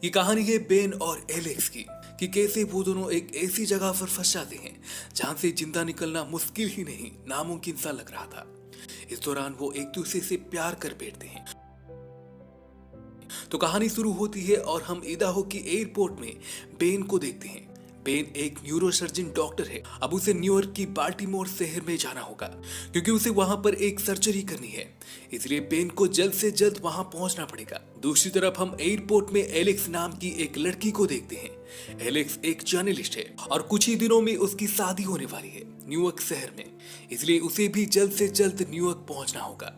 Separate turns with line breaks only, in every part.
ये कहानी है बेन और एलेक्स की कि कैसे वो दोनों एक ऐसी जगह पर फंस जाते हैं जहां से जिंदा निकलना मुश्किल ही नहीं नामुमकिन सा लग रहा था। इस दौरान वो एक दूसरे से प्यार कर बैठते हैं। तो कहानी शुरू होती है और हम इदाहो की एयरपोर्ट में बेन को देखते हैं। बेन एक न्यूरोसर्जन डॉक्टर है। अब उसे न्यूयॉर्क की बाल्टीमोर शहर में जाना होगा क्योंकि उसे वहां पर एक सर्जरी करनी है। इसलिए बेन को जल्द से जल्द वहां पहुंचना पड़ेगा। दूसरी तरफ हम एयरपोर्ट में एलेक्स नाम की एक लड़की को देखते हैं। एलेक्स एक जर्नलिस्ट है और कुछ ही दिनों में उसकी शादी होने वाली है न्यूयॉर्क शहर में। इसलिए उसे भी जल्द से जल्द न्यूयॉर्क पहुंचना होगा।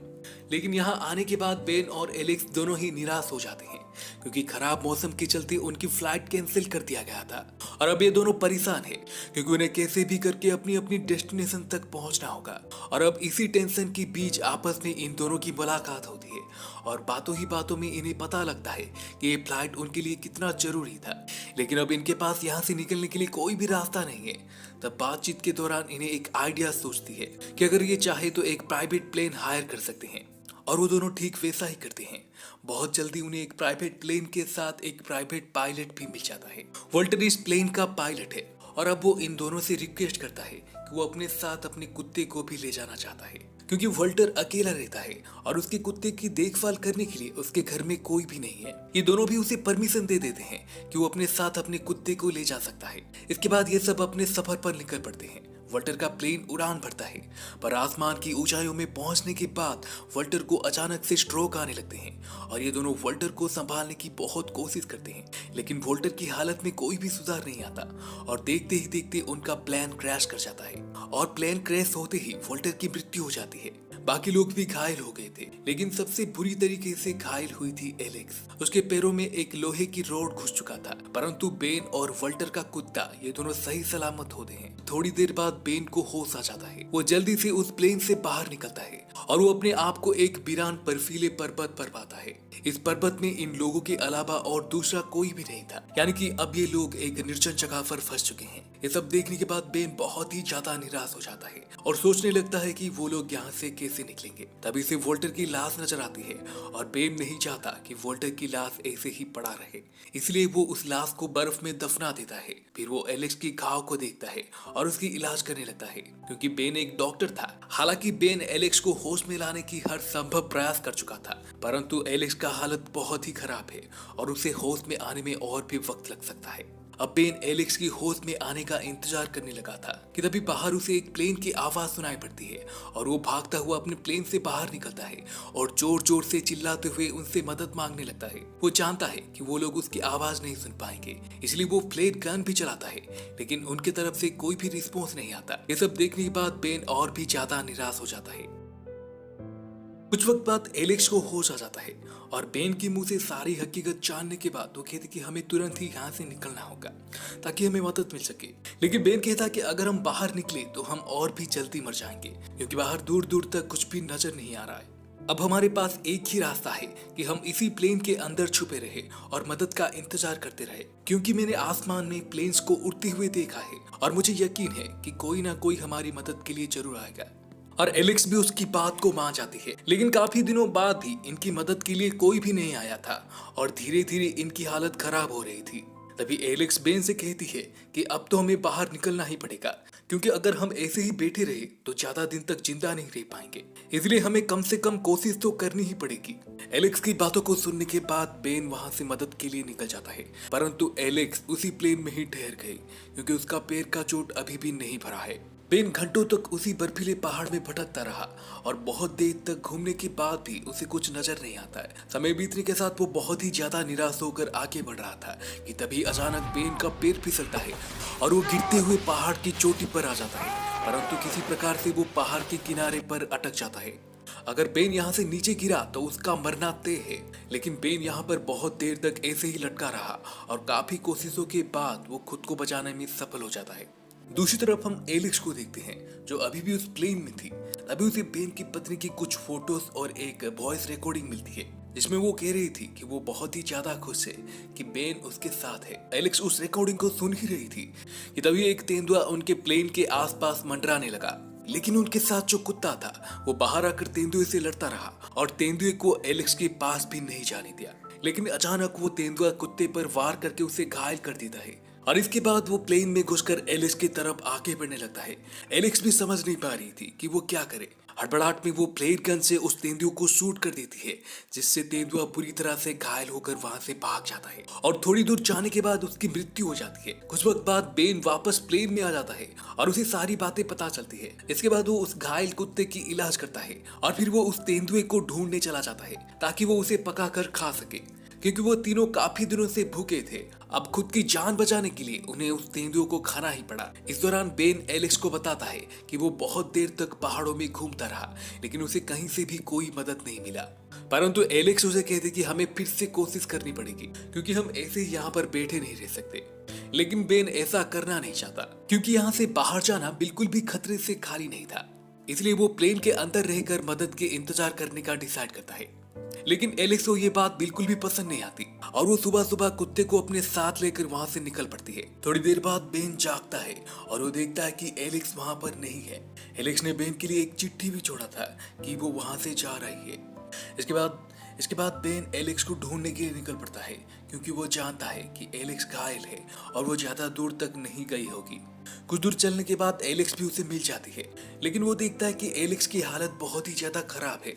लेकिन यहाँ आने के बाद बेन और एलेक्स दोनों ही निराश हो जाते हैं क्योंकि खराब मौसम के चलते उनकी फ्लाइट कैंसिल कर दिया गया था और अब ये दोनों परेशान हैं क्योंकि उन्हें कैसे भी करके अपनी अपनी डेस्टिनेशन तक पहुंचना होगा। और अब इसी टेंशन के बीच आपस में इन दोनों की मुलाकात होती है और बातों ही बातों में इन्हें पता लगता है कि ये फ्लाइट उनके लिए कितना जरूरी था। लेकिन अब इनके पास यहाँ से निकलने के लिए कोई भी रास्ता नहीं है। तब बातचीत के दौरान इन्हें एक आइडिया सोचती है कि अगर ये चाहे तो एक प्राइवेट प्लेन हायर कर सकते हैं और वो दोनों ठीक वैसा ही करते हैं। बहुत जल्दी उन्हें एक प्राइवेट प्लेन के साथ एक प्राइवेट पायलट भी मिल जाता है। वॉल्टर इस प्लेन का पायलट है और अब वो इन दोनों से रिक्वेस्ट करता है कि वो अपने साथ अपने कुत्ते को भी ले जाना चाहता है क्योंकि वॉल्टर अकेला रहता है और उसके कुत्ते की देखभाल करने के लिए उसके घर में कोई भी नहीं है। ये दोनों भी उसे परमिशन दे देते हैं कि वो अपने साथ अपने कुत्ते को ले जा सकता है। इसके बाद ये सब अपने सफर पर निकल पड़ते हैं। वॉल्टर का प्लेन उड़ान भरता है पर आसमान की ऊंचाइयों में पहुंचने के बाद वॉल्टर को अचानक से स्ट्रोक आने लगते हैं और ये दोनों वॉल्टर को संभालने की बहुत कोशिश करते हैं। लेकिन वॉल्टर की हालत में कोई भी सुधार नहीं आता और देखते ही देखते उनका प्लेन क्रैश कर जाता है और प्लेन क्रैश होते ही वॉल्टर की मृत्यु हो जाती है। बाकी लोग भी घायल हो गए थे लेकिन सबसे बुरी तरीके से घायल हुई थी एलेक्स। उसके पैरों में एक लोहे की रॉड घुस चुका था परंतु बेन और वॉल्टर का कुत्ता ये दोनों सही सलामत होते हैं। थोड़ी देर बाद बेन को होश आ जाता है। वो जल्दी से उस प्लेन से बाहर निकलता है और वो अपने आप को एक वीरान बर्फीले पर्वत पर पाता है। इस पर्वत में इन लोगों के अलावा और दूसरा कोई भी नहीं था, यानी कि अब ये लोग एक निर्जन जगह पर फंस चुके हैं। ये सब देखने के बाद बेन बहुत ही ज्यादा निराश हो जाता है और सोचने लगता है कि वो लोग यहाँ से कैसे निकलेंगे। तभी से वॉल्टर की लाश नजर आती है और बेन नहीं चाहता कि वॉल्टर की लाश ऐसे ही पड़ा रहे, इसलिए वो उस लाश को बर्फ में दफना देता है। फिर वो एलेक्स की घाव को देखता है और उसकी इलाज करने लगता है क्योंकि बेन एक डॉक्टर था। हालांकि बेन एलेक्स को होश में लाने की हर संभव प्रयास कर चुका था परंतु एलेक्स का हालत बहुत ही खराब है और उसे होश में आने में और भी वक्त लग सकता है। अब बेन एलेक्स की होश में आने का इंतजार करने लगा था कि तभी बाहर उसे एक प्लेन की आवाज सुनाई पड़ती है और वो भागता हुआ अपने प्लेन से बाहर निकलता है और जोर जोर से चिल्लाते हुए उनसे मदद मांगने लगता है। वो जानता है कि वो लोग उसकी आवाज नहीं सुन पाएंगे, इसलिए वो फ्लेयर गन भी चलाता है लेकिन उनकी तरफ से कोई भी रिस्पॉन्स नहीं आता। ये सब देखने के बाद बेन और भी ज्यादा निराश हो जाता है। कुछ वक्त बाद एलेक्स को होश आ जाता है और बेन के मुंह से सारी हकीकत जानने के बाद वो कहते कि हमें तुरंत ही यहाँ से निकलना होगा ताकि हमें मदद मिल सके। लेकिन बेन कहता कि अगर हम बाहर निकले तो हम और भी जल्दी मर जाएंगे क्योंकि बाहर दूर दूर तक कुछ भी नजर नहीं आ रहा है। अब हमारे पास एक ही रास्ता है कि हम इसी प्लेन के अंदर छुपे रहे और मदद का इंतजार करते रहे क्योंकि मैंने आसमान में प्लेन्स को उड़ते हुए देखा है और मुझे यकीन है कि कोई ना कोई हमारी मदद के लिए जरूर आएगा। और एलेक्स भी उसकी बात को मान जाती है। लेकिन काफी दिनों बाद भी इनकी मदद के लिए कोई भी नहीं आया था और धीरे धीरे इनकी हालत खराब हो रही थी। तभी एलेक्स बेन से कहती है कि अब तो हमें बाहर निकलना ही पड़ेगा क्योंकि अगर हम ऐसे ही बैठे रहे तो ज्यादा दिन तक जिंदा नहीं रह पाएंगे, इसलिए हमें कम से कम कोशिश तो करनी ही पड़ेगी। एलेक्स की बातों को सुनने के बाद बेन वहां से मदद के लिए निकल जाता है परंतु एलेक्स उसी प्लेन में ही ठहर गई क्योंकि उसका पैर का चोट अभी भी नहीं भरा है। बेन घंटों तक उसी बर्फीले पहाड़ में भटकता रहा और बहुत देर तक घूमने के बाद भी उसे कुछ नजर नहीं आता है। समय बीतने के साथ वो बहुत ही ज्यादा निराश होकर आगे बढ़ रहा था कि तभी अचानक बेन का पैर फिसलता है और वो गिरते हुए पहाड़ की चोटी पर आ जाता है परंतु किसी प्रकार से वो पहाड़ के किनारे पर अटक जाता है। अगर बेन यहाँ से नीचे गिरा तो उसका मरना तय है, लेकिन बेन यहाँ पर बहुत देर तक ऐसे ही लटका रहा और काफी कोशिशों के बाद वो खुद को बचाने में सफल हो जाता है। दूसरी तरफ हम एलेक्स को देखते हैं जो अभी भी उस प्लेन में थी। तभी उसे बेन की पत्नी की कुछ फोटोज और एक वॉइस रिकॉर्डिंग मिलती है जिसमें वो कह रही थी कि वो बहुत ही ज्यादा खुश है कि बेन उसके साथ है। एलेक्स उस रिकॉर्डिंग को सुन ही रही थी कि तभी एक तेंदुआ उनके प्लेन के आसपास मंडराने लगा, लेकिन उनके साथ जो कुत्ता था वो बाहर आकर तेंदुए से लड़ता रहा और तेंदुए को एलेक्स के पास भी नहीं जाने दिया। लेकिन अचानक वो तेंदुआ कुत्ते पर वार करके उसे घायल कर देता है और इसके बाद वो प्लेन में घुसकर एलेक्स की तरफ आगे बढ़ने लगता है। एलेक्स भी समझ नहीं पा रही थी कि वो क्या करे। हड़बड़ाहट में वो प्लेन गन से उस तेंदुए को शूट कर देती है, जिससे तेंदुआ बुरी तरह से घायल होकर वहां से भाग जाता है और थोड़ी दूर जाने के बाद उसकी मृत्यु हो जाती है। कुछ वक्त बाद बेन वापस प्लेन में आ जाता है और उसे सारी बातें पता चलती है। इसके बाद वो उस घायल कुत्ते की इलाज करता है और फिर वो उस तेंदुए को ढूंढने चला जाता है ताकि वो उसे पका कर खा सके, क्योंकि वो तीनों काफी दिनों से भूखे थे। अब खुद की जान बचाने के लिए उन्हें उस तेंदुए को खाना ही पड़ा। इस दौरान बेन एलेक्स को बताता है कि वो बहुत देर तक पहाड़ों में घूमता रहा, लेकिन उसे कहीं से भी कोई मदद नहीं मिला। परंतु एलेक्स उसे कहते कि हमें फिर से कोशिश करनी पड़ेगी, क्योंकि हम ऐसे ही यहाँ पर बैठे नहीं रह सकते। लेकिन बेन ऐसा करना नहीं चाहता, क्योंकि यहाँ से बाहर जाना बिल्कुल भी खतरे से खाली नहीं था। इसलिए वो प्लेन के अंदर रहकर मदद के इंतजार करने का डिसाइड करता है। लेकिन एलेक्स को ये बात बिल्कुल भी पसंद नहीं आती और वो सुबह सुबह कुत्ते को अपने साथ लेकर वहां से निकल पड़ती है। थोड़ी देर बाद बेन जागता है और वो देखता है कि एलेक्स वहां पर नहीं है। एलेक्स ने बेन के लिए एक चिट्ठी भी छोड़ा था कि वो वहां से जा रही है। इसके बाद बेन एलेक्स को ढूंढने के लिए निकल पड़ता है, क्योंकि वो जानता है कि एलेक्स घायल है और वो ज्यादा दूर तक नहीं गई होगी। कुछ दूर चलने के बाद एलेक्स भी उसे मिल जाती है, लेकिन वो देखता है कि एलेक्स की हालत बहुत ही ज्यादा खराब है।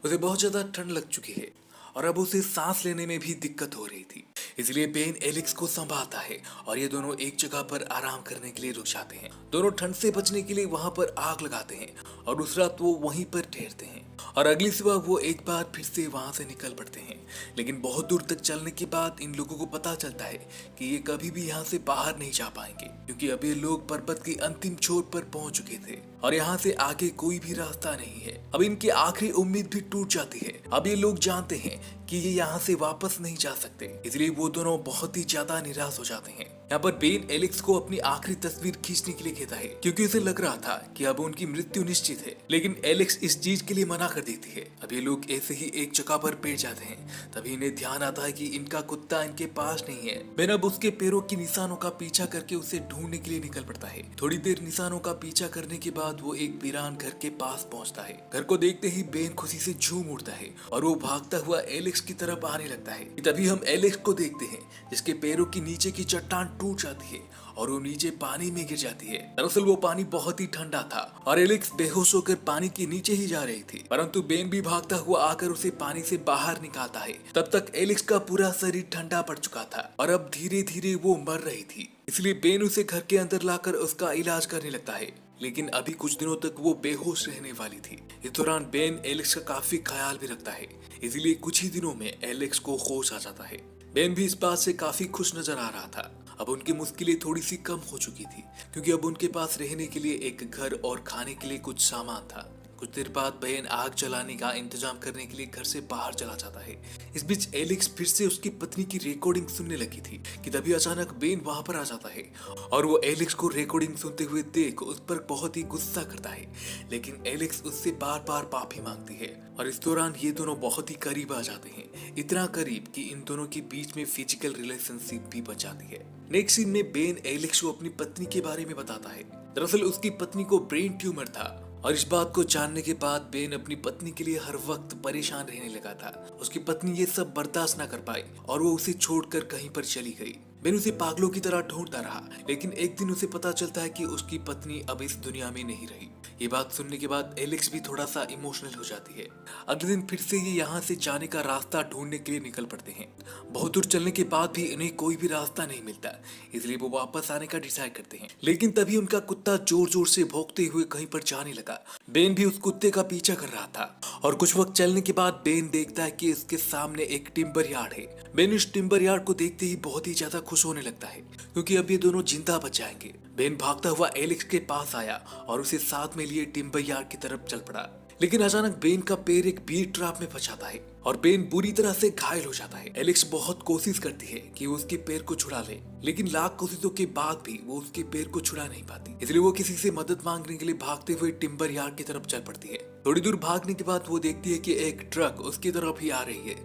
उसे बहुत ज्यादा ठंड लग चुकी है और अब उसे सांस लेने में भी दिक्कत हो रही थी। इसलिए बेन एलेक्स को संभालता है और ये दोनों एक जगह पर आराम करने के लिए रुक जाते हैं। दोनों ठंड से बचने के लिए वहां पर आग लगाते हैं और उस रात वो वहीं पर ठहरते हैं और अगली सुबह वो एक बार फिर से वहां से निकल पड़ते हैं। लेकिन बहुत दूर तक चलने के बाद इन लोगों को पता चलता है कि ये कभी भी यहाँ से बाहर नहीं जा पाएंगे, क्योंकि अब ये लोग पर्वत की अंतिम छोर पर पहुंच चुके थे और यहाँ से आगे कोई भी रास्ता नहीं है। अब इनकी आखिरी उम्मीद भी टूट जाती है। अब ये लोग जानते हैं कि ये यहाँ से वापस नहीं जा सकते, इसलिए वो दोनों बहुत ही ज्यादा निराश हो जाते हैं। यहाँ पर बेन एलेक्स को अपनी आखिरी तस्वीर खींचने के लिए कहता है, क्योंकि उसे लग रहा था कि अब उनकी मृत्यु निश्चित है। लेकिन एलेक्स इस चीज के लिए मना कर देती है। अब ये लोग ऐसे ही एक जगह पर बैठ जाते हैं। तभी इन्हें ध्यान आता है कि इनका कुत्ता इनके पास नहीं है। बेन अब उसके पैरों की निशानों का पीछा करके उसे ढूंढने के लिए निकल पड़ता है। थोड़ी देर निशानों का पीछा करने के बाद वो एक वीरान घर के पास पहुंचता है। घर को देखते ही बेन खुशी से झूम उठता है और वो भागता हुआ एलेक्स की तरफ आने लगता है। तभी हम एलेक्स को देखते हैं, जिसके पैरों की नीचे की चट्टान टूट जाती है और वो नीचे पानी में गिर जाती है। दरअसल वो पानी बहुत ही ठंडा था और एलेक्स बेहोश होकर पानी के नीचे ही जा रही थी, परंतु बेन भी भागता हुआ आकर उसे पानी से बाहर निकालता है। तब तक एलेक्स का पूरा शरीर ठंडा पड़ चुका था और अब धीरे धीरे वो मर रही थी। इसलिए बेन उसे घर के अंदर लाकर उसका इलाज करने लगता है। लेकिन अभी कुछ दिनों तक वो बेहोश रहने वाली थी। इस दौरान बेन एलेक्स का काफी ख्याल भी रखता है, इसलिए कुछ ही दिनों में एलेक्स को होश आ जाता है। बेन भी इस बात से काफी खुश नजर आ रहा था। अब उनकी मुश्किलें थोड़ी सी कम हो चुकी थी, क्योंकि अब उनके पास रहने के लिए एक घर और खाने के लिए कुछ सामान था। कुछ देर बाद बेन आग जलाने का इंतजाम करने के लिए घर से बाहर चला जाता है। इस बीच एलेक्स फिर से उसकी पत्नी की रिकॉर्डिंग सुनने लगी थी कि तभी अचानक बेन वहां पर आ जाता है और वो एलेक्स को रिकॉर्डिंग सुनते हुए देख उस पर बहुत ही गुस्सा करता है। लेकिन एलेक्स उससे बार बार माफी मांगती है और इस दौरान ये दोनों बहुत ही करीब आ जाते हैं, इतना करीब कि इन दोनों के बीच में फिजिकल रिलेशनशिप भी बन जाती है। नेक्स्ट सीन में बेन एलेक्स को अपनी पत्नी के बारे में बताता है। दरअसल उसकी पत्नी को ब्रेन ट्यूमर था और इस बात को जानने के बाद बेन अपनी पत्नी के लिए हर वक्त परेशान रहने लगा था। उसकी पत्नी ये सब बर्दाश्त न कर पाई और वो उसे छोड़कर कहीं पर चली गई। बेन उसे पागलों की तरह ढूंढता रहा, लेकिन एक दिन उसे पता चलता है कि उसकी पत्नी अब इस दुनिया में नहीं रही। ये बात सुनने के बाद एलेक्स भी थोड़ा सा इमोशनल हो जाती है। अगले दिन फिर से ये यहाँ से जाने का रास्ता ढूंढने के लिए निकल पड़ते हैं। बहुत दूर चलने के बाद भी इन्हें कोई भी रास्ता नहीं मिलता, इसलिए वो वापस आने का डिसाइड करते हैं। लेकिन तभी उनका कुत्ता जोर जोर से भौंकते हुए कहीं पर जाने लगा। बेन भी उस कुत्ते का पीछा कर रहा था और कुछ वक्त चलने के बाद बेन देखता है कि उसके सामने एक टिम्बर यार्ड है। बेन इस टिम्बर यार्ड को देखते ही बहुत ही ज्यादा खुश होने लगता है, क्योंकि अब ये दोनों जिंदा बच जाएंगे। बेन भागता हुआ एलेक्स के पास आया और उसे साथ में लिए टिम्बर यार्ड की तरफ चल पड़ा। लेकिन अचानक बेन का पैर एक बीर ट्रैप में फंस जाता है और बेन बुरी तरह से घायल हो जाता है। एलेक्स बहुत कोशिश करती है कि वो उसके पैर को छुड़ा ले, लेकिन लाख कोशिशों के बाद भी वो उसके पैर को छुड़ा नहीं पाती। इसलिए वो किसी से मदद मांगने के लिए भागते हुए टिम्बर यार्ड की तरफ चल पड़ती है। थोड़ी दूर भागने के बाद वो देखती है कि एक ट्रक उसकी तरफ ही आ रही है।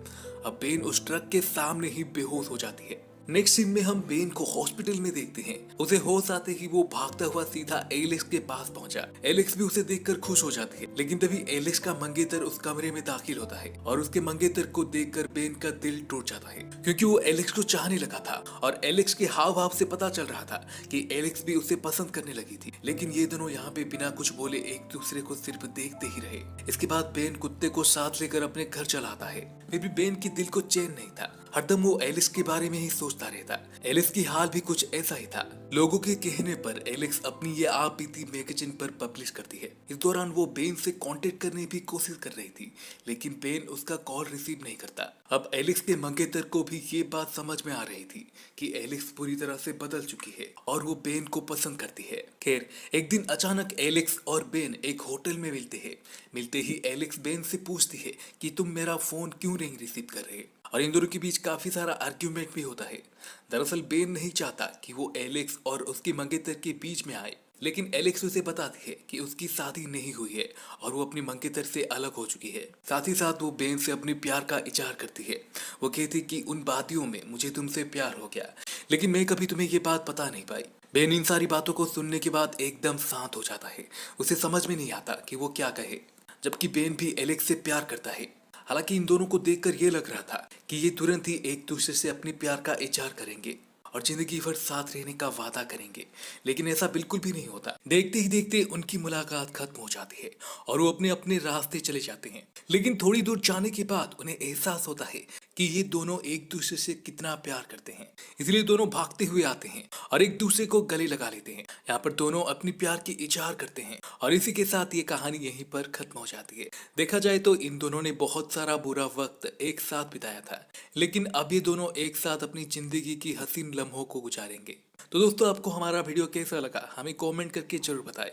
अब बेन उस ट्रक के सामने ही बेहोश हो जाती है। नेक्स्ट सीन में हम बेन को हॉस्पिटल में देखते हैं। उसे होश आते ही वो भागता हुआ सीधा एलेक्स के पास पहुंचा। एलेक्स भी उसे देखकर खुश हो जाती है, लेकिन तभी एलेक्स का मंगेतर उस कमरे में दाखिल होता है और उसके मंगेतर को देखकर बेन का दिल टूट जाता है, क्योंकि वो एलेक्स को चाहने लगा था और एलेक्स के हाव भाव से पता चल रहा था कि एलेक्स भी उसे पसंद करने लगी थी। लेकिन ये दोनों यहाँ पे बिना कुछ बोले एक दूसरे को सिर्फ देखते ही रहे। इसके बाद बेन कुत्ते को साथ लेकर अपने घर चला आता है। फिर भी बेन के दिल को चैन नहीं था, हरदम वो एलिस के बारे में ही सोचता रहता। एलिस की हाल भी कुछ ऐसा ही था। लोगों के कहने पर एलेक्स अपनी ये आप बीती मैगजीन पर पब्लिश करती है। इस दौरान वो बेन से कांटेक्ट करने की कोशिश कर रही थी, लेकिन बेन उसका कॉल रिसीव नहीं करता। अब एलेक्स के मंगेतर को भी ये बात समझ में आ रही थी कि एलेक्स पूरी तरह से बदल चुकी है और वो बेन को पसंद करती है। खैर, एक दिन अचानक एलेक्स और बेन एक होटल में मिलते हैं। मिलते ही एलेक्स बेन से पूछती है कि तुम मेरा फोन क्यों नहीं रिसीव कर रहे, और इन दोनों के बीच काफी सारा आर्ग्यूमेंट भी होता है। दरअसल बेन नहीं चाहता कि वो एलेक्स और उसकी मंगेतर के बीच में आए, लेकिन एलेक्स उसे बताती है कि उसकी शादी नहीं हुई है और वो अपनी मंगेतर से अलग हो चुकी है। साथ ही साथ वो बेन से अपने प्यार का इजहार करती है। वो कहती कि उन बातियों में मुझे तुमसे प्यार हो गया, लेकिन मैं कभी तुम्हें ये बात बता नहीं पाई। बेन इन सारी बातों को सुनने के बाद एकदम शांत हो जाता है। उसे समझ में नहीं आता कि वो क्या कहे, जबकि बेन भी एलेक्स से प्यार करता है। हालांकि इन दोनों को देखकर ये लग रहा था कि ये तुरंत ही एक दूसरे से अपने प्यार का इजहार करेंगे और जिंदगी भर साथ रहने का वादा करेंगे, लेकिन ऐसा बिल्कुल भी नहीं होता। देखते ही देखते उनकी मुलाकात खत्म हो जाती है और वो अपने अपने रास्ते चले जाते हैं। लेकिन थोड़ी दूर जाने के बाद उन्हें एहसास होता है कि ये दोनों एक दूसरे से कितना प्यार करते हैं, इसलिए दोनों भागते हुए आते हैं और एक दूसरे को गले लगा लेते हैं। यहाँ पर दोनों अपनी प्यार की इजहार करते हैं और इसी के साथ ये कहानी यहीं पर खत्म हो जाती है। देखा जाए तो इन दोनों ने बहुत सारा बुरा वक्त एक साथ बिताया था, लेकिन अब ये दोनों एक साथ अपनी जिंदगी की हसीन लम्हों को गुजारेंगे। तो दोस्तों, आपको हमारा वीडियो कैसा लगा हमें कमेंट करके जरूर बताएं।